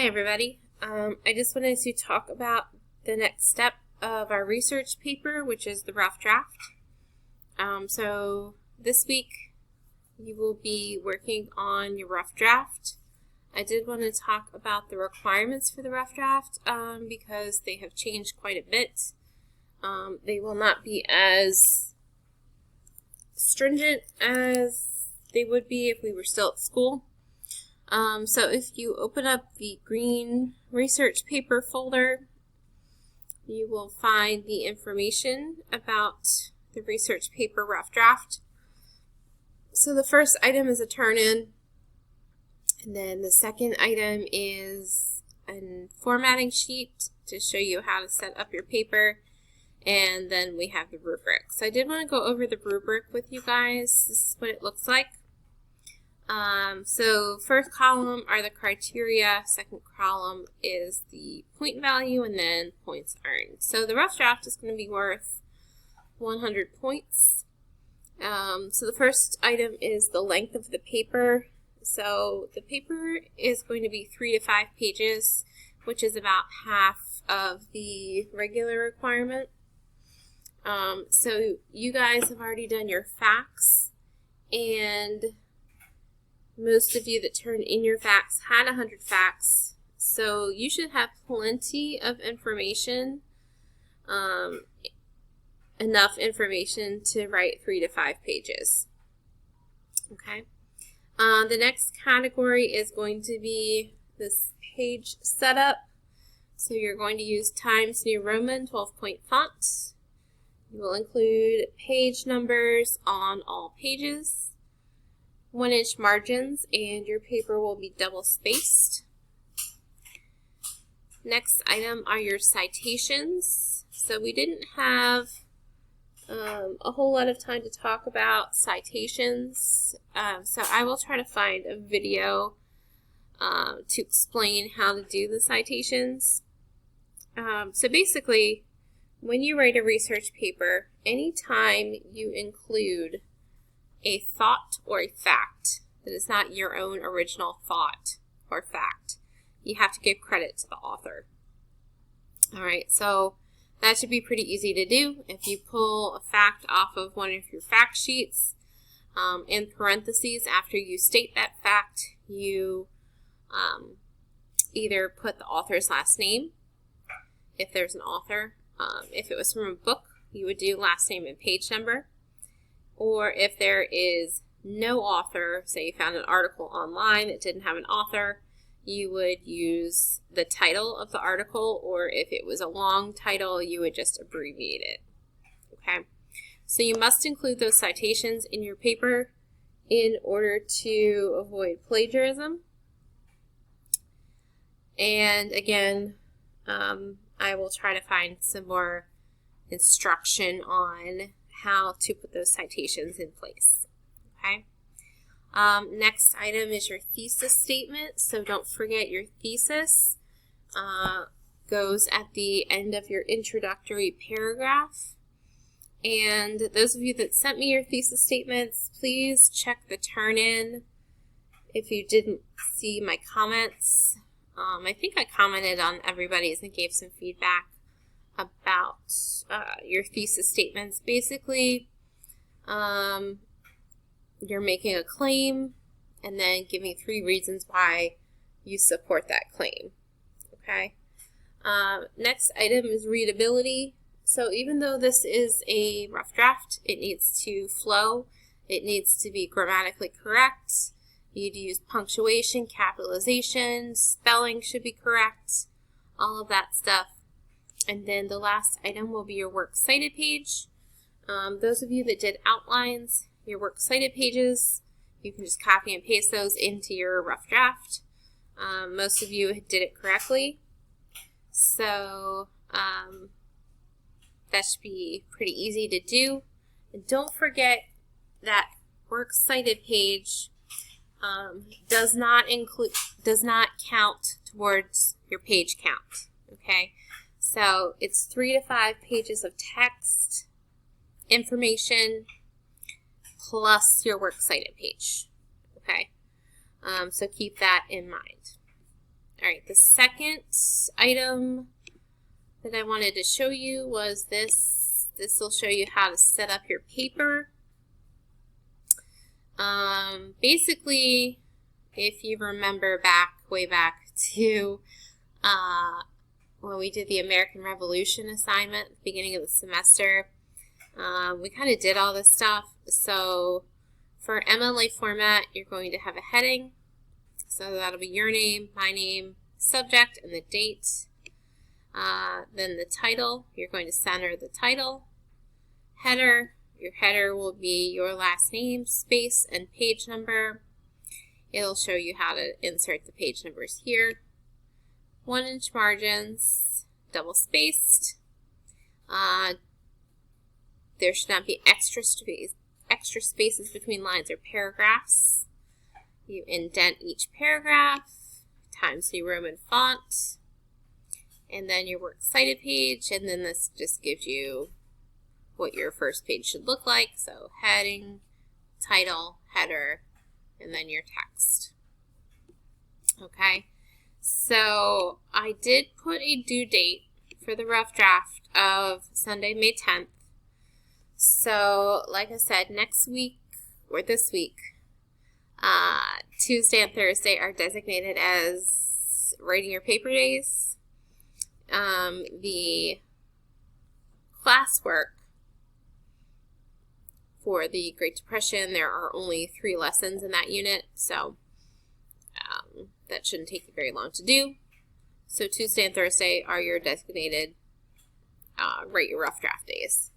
Hi everybody. I just wanted to talk about the next step of our research paper, which is the rough draft. So this week you will be working on your rough draft. I did want to talk about the requirements for the rough draft because they have changed quite a bit. They will not be as stringent as they would be if we were still at school. So if you open up the green research paper folder, you will find the information about the research paper rough draft. So the first item is a turn-in, and then the second item is a formatting sheet to show you how to set up your paper, and then we have the rubric. So I did want to go over the rubric with you guys. This is what it looks like. So first column are the criteria, second column is the point value, and then points earned. So the rough draft is going to be worth 100 points. So the first item is the length of the paper. So the paper is going to be 3 to 5 pages, which is about half of the regular requirement. So you guys have already done your facts, and most of you that turned in your facts had 100 facts, so you should have plenty of information, enough information to write 3 to 5 pages. Okay. The next category is going to be this page setup. So you're going to use Times New Roman 12-point font. You will include page numbers on all pages, 1-inch margins, and your paper will be double spaced. Next item are your citations. So we didn't have a whole lot of time to talk about citations, so I will try to find a video to explain how to do the citations. So basically, when you write a research paper, anytime you include a thought or a fact that is not your own original thought or fact, you have to give credit to the author. Alright, so that should be pretty easy to do. If you pull a fact off of one of your fact sheets, in parentheses after you state that fact, you either put the author's last name, if there's an author. If it was from a book, you would do last name and page number. Or if there is no author, say you found an article online that didn't have an author, you would use the title of the article, or if it was a long title, you would just abbreviate it. Okay, so you must include those citations in your paper in order to avoid plagiarism. And again, I will try to find some more instruction on how to put those citations in place. Okay. Next item is your thesis statement. So don't forget your thesis goes at the end of your introductory paragraph. And those of you that sent me your thesis statements, please check the turn-in if you didn't see my comments. I think I commented on everybody's and gave some feedback about your thesis statements. Basically, you're making a claim and then giving 3 reasons why you support that claim. Okay. Next item is readability. So even though this is a rough draft, it needs to flow. It needs to be grammatically correct. You'd use punctuation, capitalization, spelling should be correct, all of that stuff. And then the last item will be your works cited page. Those of you that did outlines, your works cited pages, you can just copy and paste those into your rough draft. Most of you did it correctly. So that should be pretty easy to do. And don't forget that works cited page does not count towards your page count. Okay. So it's 3 to 5 pages of text, information, plus your works cited page. Okay, so keep that in mind. All right, the second item that I wanted to show you was this. This will show you how to set up your paper. Basically, if you remember way back to when we did the American Revolution assignment at the beginning of the semester, we kind of did all this stuff. So for MLA format, you're going to have a heading. So that'll be your name, my name, subject, and the date. Then the title, you're going to center the title. Header, your header will be your last name, space, and page number. It'll show you how to insert the page numbers here. 1-inch margins, double spaced. There should not be extra spaces between lines or paragraphs. You indent each paragraph, Times New Roman font, and then your works cited page, and then this just gives you what your first page should look like. So heading, title, header, and then your text. Okay, so I did put a due date for the rough draft of Sunday, May 10th. So like I said, next week or this week, Tuesday and Thursday are designated as writing your paper days. The classwork for the Great Depression, there are only 3 lessons in that unit, so that shouldn't take you very long to do. So Tuesday and Thursday are your designated write your rough draft days.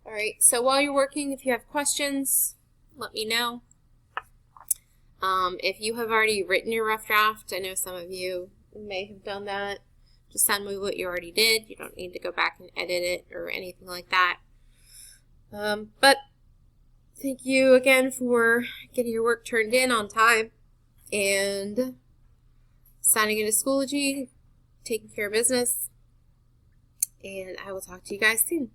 All right, so while you're working, if you have questions, let me know. If you have already written your rough draft, I know some of you may have done that. Just send me what you already did. You don't need to go back and edit it or anything like that. But thank you again for getting your work turned in on time and signing into Schoology, taking care of business. And I will talk to you guys soon.